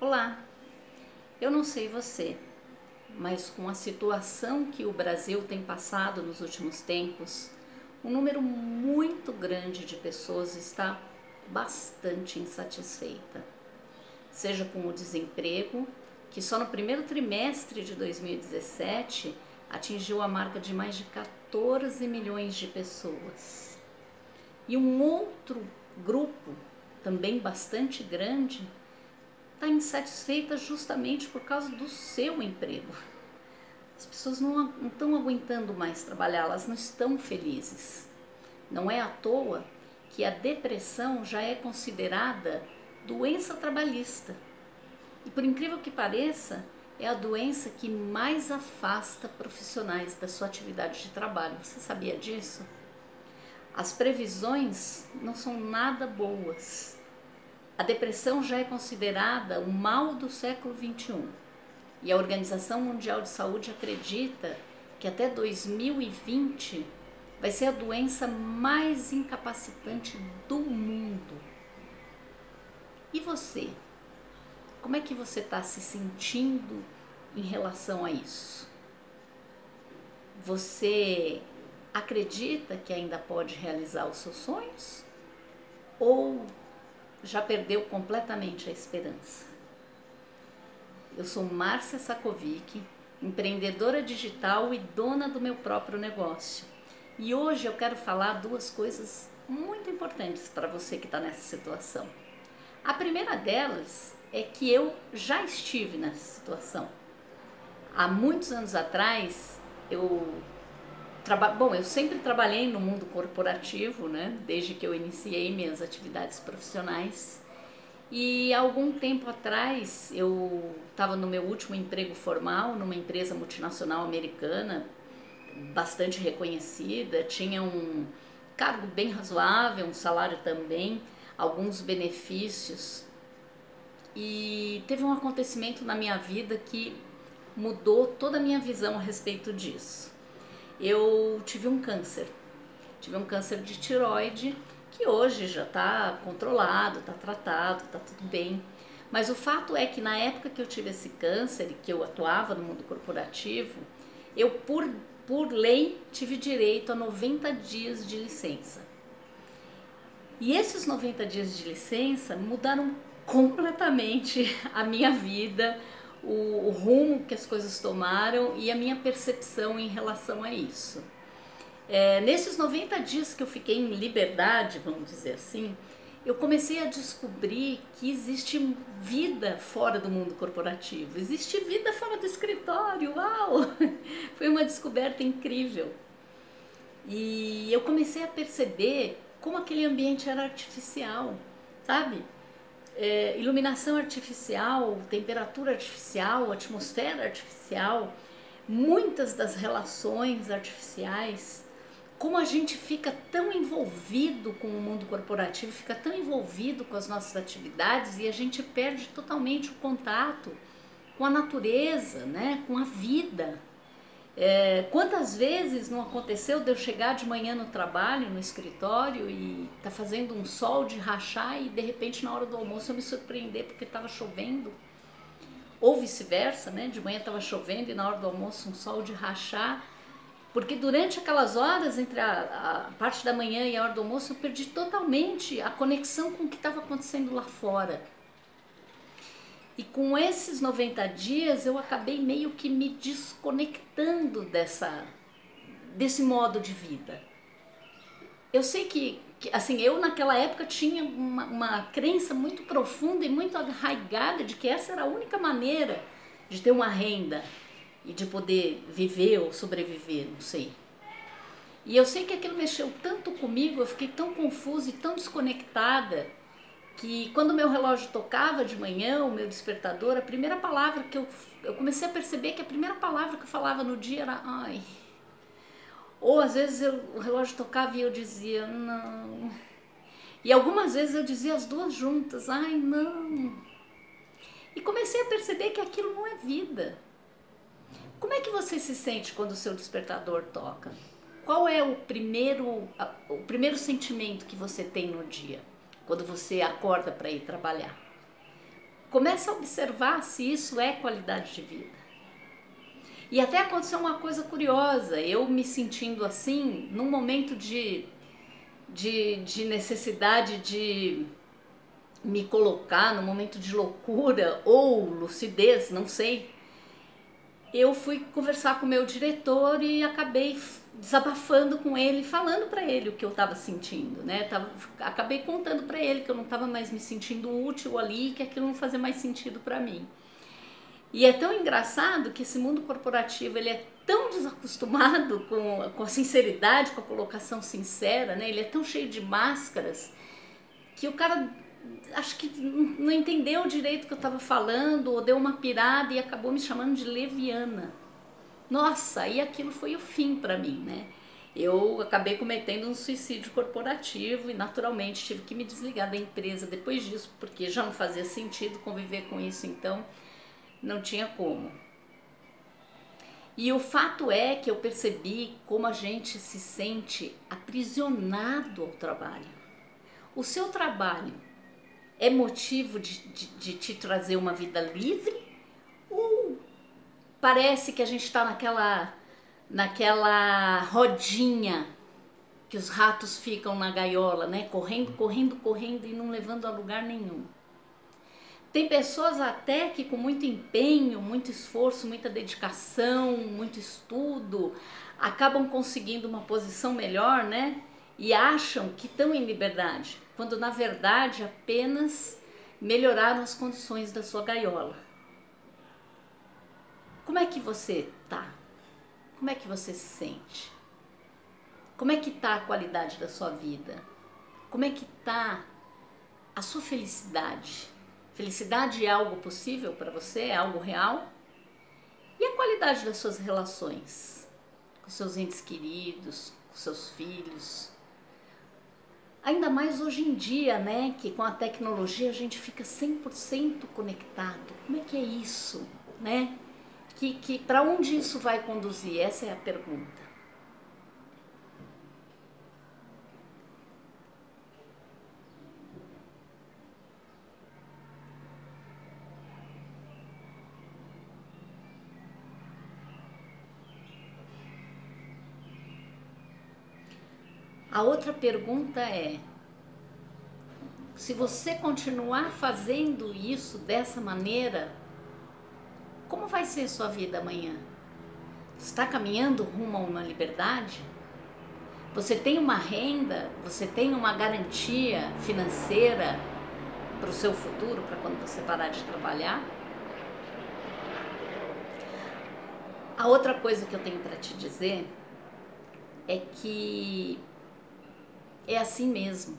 Olá, eu não sei você, mas com a situação que o Brasil tem passado nos últimos tempos, um número muito grande de pessoas está bastante insatisfeita. Seja com o desemprego, que só no primeiro trimestre de 2017 atingiu a marca de mais de 14 milhões de pessoas. E um outro grupo, também bastante grande, está insatisfeita justamente por causa do seu emprego. As pessoas não estão aguentando mais trabalhar, elas não estão felizes. Não é à toa que a depressão já é considerada doença trabalhista. E por incrível que pareça, é a doença que mais afasta profissionais da sua atividade de trabalho. Você sabia disso? As previsões não são nada boas. A depressão já é considerada o mal do século XXI e a Organização Mundial de Saúde acredita que até 2020 vai ser a doença mais incapacitante do mundo. E você? Como é que você está se sentindo em relação a isso? Você acredita que ainda pode realizar os seus sonhos? Ou já perdeu completamente a esperança? Eu sou Márcia Sakovic, empreendedora digital e dona do meu próprio negócio. E hoje eu quero falar duas coisas muito importantes para você que está nessa situação. A primeira delas é que eu já estive nessa situação. Há muitos anos atrás, eu sempre trabalhei no mundo corporativo, né? Desde que eu iniciei minhas atividades profissionais. E há algum tempo atrás, eu estava no meu último emprego formal, numa empresa multinacional americana, bastante reconhecida, tinha um cargo bem razoável, um salário também, alguns benefícios. E teve um acontecimento na minha vida que mudou toda a minha visão a respeito disso. Eu tive um câncer de tireoide, que hoje já está controlado, está tratado, está tudo bem. Mas o fato é que na época que eu tive esse câncer e que eu atuava no mundo corporativo, eu por lei tive direito a 90 dias de licença. E esses 90 dias de licença mudaram completamente a minha vida, o rumo que as coisas tomaram e a minha percepção em relação a isso. Nesses 90 dias que eu fiquei em liberdade, vamos dizer assim, eu comecei a descobrir que existe vida fora do mundo corporativo, existe vida fora do escritório, uau! Foi uma descoberta incrível. E eu comecei a perceber como aquele ambiente era artificial, sabe? Iluminação artificial, temperatura artificial, atmosfera artificial, muitas das relações artificiais. Como a gente fica tão envolvido com o mundo corporativo, fica tão envolvido com as nossas atividades e a gente perde totalmente o contato com a natureza, né? Com a vida. Quantas vezes não aconteceu de eu chegar de manhã no trabalho, no escritório e tá fazendo um sol de rachar e de repente na hora do almoço eu me surpreender porque estava chovendo, ou vice-versa, né? De manhã estava chovendo e na hora do almoço um sol de rachar, porque durante aquelas horas entre a parte da manhã e a hora do almoço eu perdi totalmente a conexão com o que estava acontecendo lá fora. E com esses 90 dias eu acabei meio que me desconectando desse modo de vida. Eu sei que assim, eu naquela época tinha uma crença muito profunda e muito arraigada de que essa era a única maneira de ter uma renda e de poder viver ou sobreviver, não sei. E eu sei que aquilo mexeu tanto comigo, eu fiquei tão confusa e tão desconectada, que quando o meu relógio tocava de manhã, o meu despertador, a primeira palavra que eu comecei a perceber que a primeira palavra que eu falava no dia era ai. Ou às vezes o relógio tocava e eu dizia não. E algumas vezes eu dizia as duas juntas, ai não. E comecei a perceber que aquilo não é vida. Como é que você se sente quando o seu despertador toca? Qual é o primeiro sentimento que você tem no dia? Quando você acorda para ir trabalhar? Começa a observar se isso é qualidade de vida. E até aconteceu uma coisa curiosa, eu me sentindo assim, num momento de necessidade de me colocar, num momento de loucura ou lucidez, não sei, eu fui conversar com o meu diretor e acabei desabafando com ele, falando para ele o que eu estava sentindo, né? Acabei contando para ele que eu não estava mais me sentindo útil ali, que aquilo não fazia mais sentido para mim. E é tão engraçado que esse mundo corporativo, ele é tão desacostumado com a sinceridade, com a colocação sincera, né? Ele é tão cheio de máscaras que o cara acho que não entendeu direito o que eu estava falando, ou deu uma pirada e acabou me chamando de leviana. Nossa, e aquilo foi o fim para mim, né? Eu acabei cometendo um suicídio corporativo e naturalmente tive que me desligar da empresa depois disso, porque já não fazia sentido conviver com isso, então não tinha como. E o fato é que eu percebi como a gente se sente aprisionado ao trabalho. O seu trabalho é motivo de te trazer uma vida livre? Ou parece que a gente está naquela rodinha que os ratos ficam na gaiola, né? Correndo, correndo, correndo e não levando a lugar nenhum. Tem pessoas até que com muito empenho, muito esforço, muita dedicação, muito estudo, acabam conseguindo uma posição melhor, né? E acham que estão em liberdade, quando na verdade apenas melhoraram as condições da sua gaiola. Como é que você tá? Como é que você se sente? Como é que tá a qualidade da sua vida? Como é que tá a sua felicidade? Felicidade é algo possível para você? É algo real? E a qualidade das suas relações? Com seus entes queridos, com seus filhos? Ainda mais hoje em dia, né, que com a tecnologia a gente fica 100% conectado. Como é que é isso, né? Que para onde isso vai conduzir? Essa é a pergunta. A outra pergunta é: se você continuar fazendo isso dessa maneira, como vai ser sua vida amanhã? Está caminhando rumo a uma liberdade? Você tem uma renda? Você tem uma garantia financeira para o seu futuro, para quando você parar de trabalhar? A outra coisa que eu tenho para te dizer é que é assim mesmo.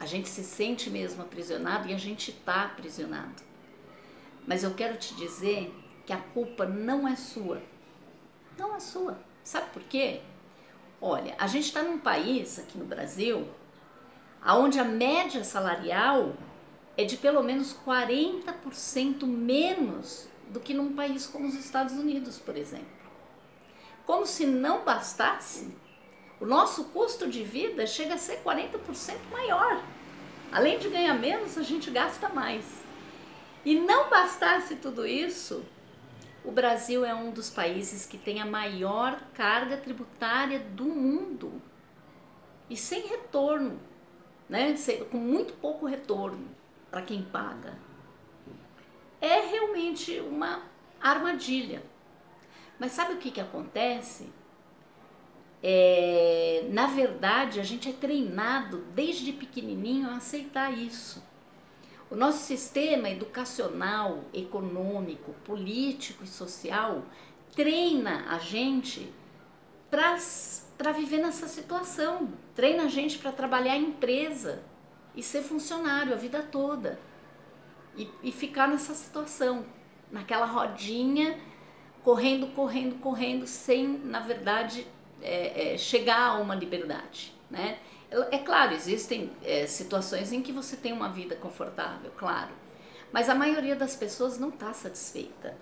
A gente se sente mesmo aprisionado e a gente está aprisionado. Mas eu quero te dizer que a culpa não é sua. Não é sua. Sabe por quê? Olha, a gente está num país, aqui no Brasil, onde a média salarial é de pelo menos 40% menos do que num país como os Estados Unidos, por exemplo. Como se não bastasse, o nosso custo de vida chega a ser 40% maior. Além de ganhar menos, a gente gasta mais. E não bastasse tudo isso, o Brasil é um dos países que tem a maior carga tributária do mundo. E sem retorno, né? Com muito pouco retorno para quem paga. É realmente uma armadilha. Mas sabe o que acontece? Na verdade, a gente é treinado desde pequenininho a aceitar isso. O nosso sistema educacional, econômico, político e social treina a gente para viver nessa situação, treina a gente para trabalhar em empresa e ser funcionário a vida toda e ficar nessa situação, naquela rodinha, correndo, correndo, correndo, sem, na verdade, chegar a uma liberdade, né? É claro, existem situações em que você tem uma vida confortável, claro, mas a maioria das pessoas não está satisfeita,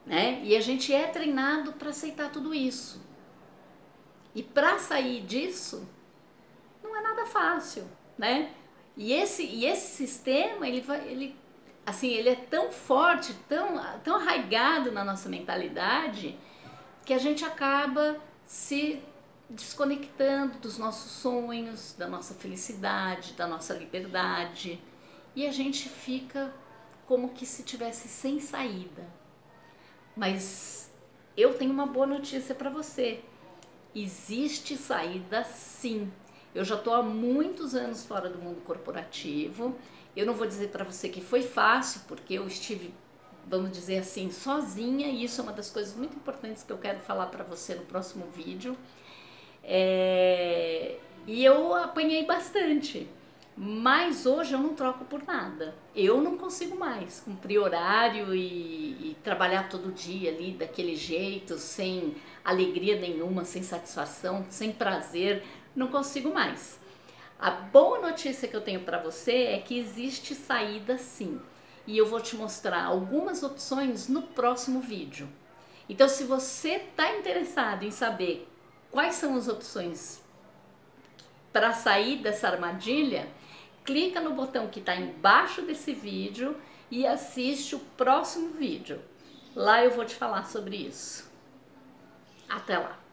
né? E a gente é treinado para aceitar tudo isso. E para sair disso, não é nada fácil, né? E esse sistema, assim, ele é tão forte, tão arraigado na nossa mentalidade, que a gente acaba se desconectando dos nossos sonhos, da nossa felicidade, da nossa liberdade, e a gente fica como que se tivesse sem saída. Mas eu tenho uma boa notícia para você. Existe saída sim. Eu já estou há muitos anos fora do mundo corporativo. Eu não vou dizer para você que foi fácil, porque eu estive, vamos dizer assim, sozinha, e isso é uma das coisas muito importantes que eu quero falar para você no próximo vídeo. E eu apanhei bastante, mas hoje eu não troco por nada. Eu não consigo mais cumprir horário e trabalhar todo dia ali daquele jeito, sem alegria nenhuma, sem satisfação, sem prazer. Não consigo mais. A boa notícia que eu tenho para você é que existe saída sim. E eu vou te mostrar algumas opções no próximo vídeo. Então, se você está interessado em saber quais são as opções para sair dessa armadilha, clica no botão que está embaixo desse vídeo e assiste o próximo vídeo. Lá eu vou te falar sobre isso. Até lá!